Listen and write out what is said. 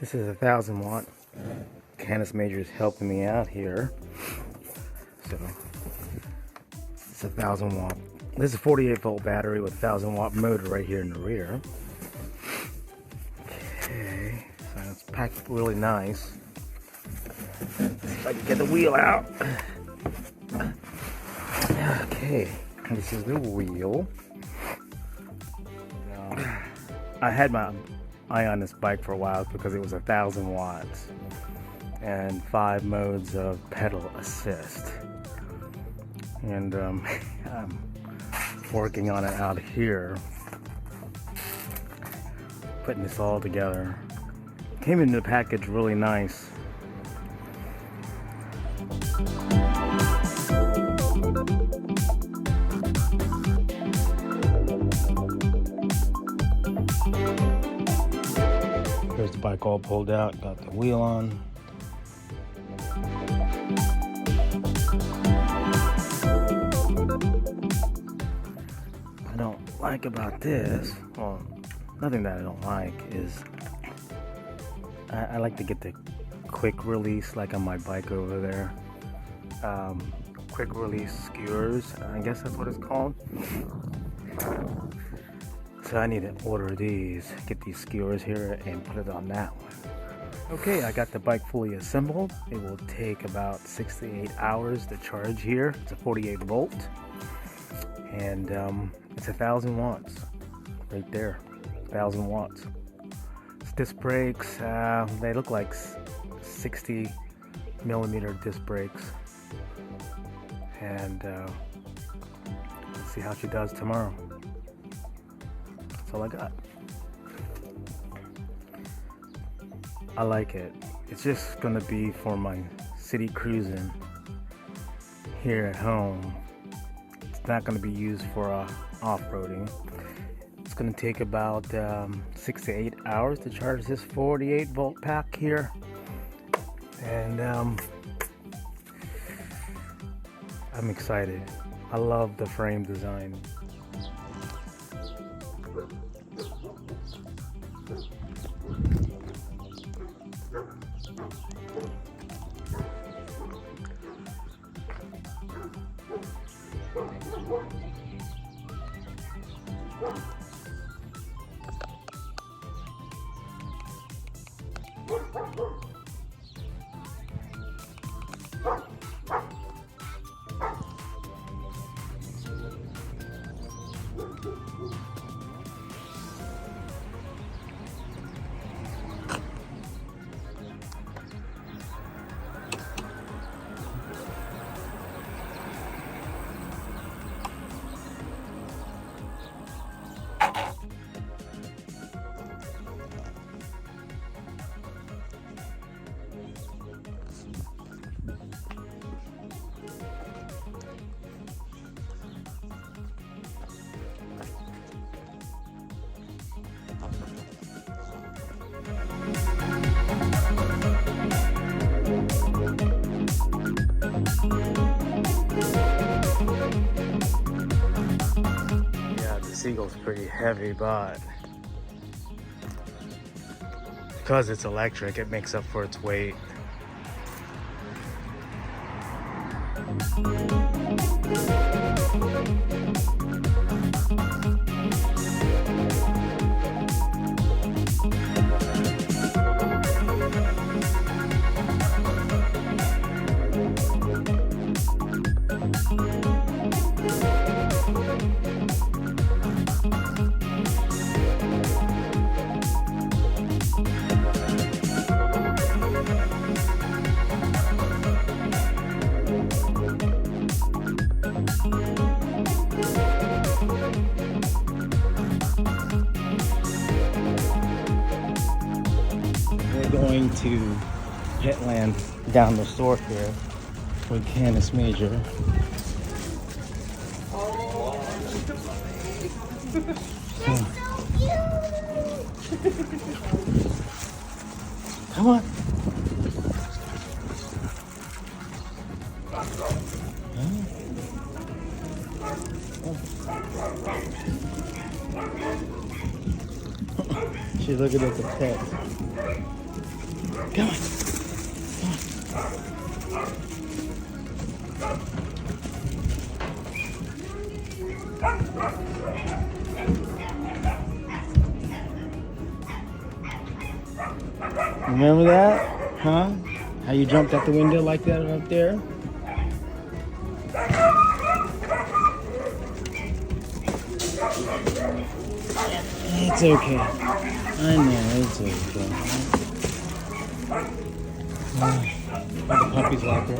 This is a 1,000 watt. Canis Major is helping me out here. So it's a 1,000 watt. This is a 48 volt battery with 1,000 watt motor right here in the rear. Okay, so it's packed really nice. Let's see if I can get the wheel out. Okay, this is the wheel. I had my eye on this bike for a while because it was 1,000 watts and 5 modes of pedal assist. And I'm working on it out here, putting this all together. Came in the package really nice. Here's the bike all pulled out, got the wheel on. I don't like about this, well, nothing that I don't like is I like to get the quick release like on my bike over there. Quick release skewers, I guess that's what it's called. So I need to order these, get these skewers here and put it on that one. Okay, I got the bike fully assembled. It will take about 6 to 8 hours to charge here. It's a 48 volt and it's 1,000 watts right there, 1,000 watts. Disc brakes, they look like 60 millimeter disc brakes. And let's see how she does tomorrow. That's all I got. I like it. It's just gonna be for my city cruising here at home. It's not gonna be used for off-roading. It's gonna take about 6 to 8 hours to charge this 48 volt pack here. And I'm excited. I love the frame design. Seagull's pretty heavy, but because it's electric, it makes up for its weight. Going to Petland down the store here with Canis Major. Come on. She's looking at the pet. Come on. Remember that? Huh? How you jumped out the window like that up there? It's okay. I know, it's okay. All the puppies like it.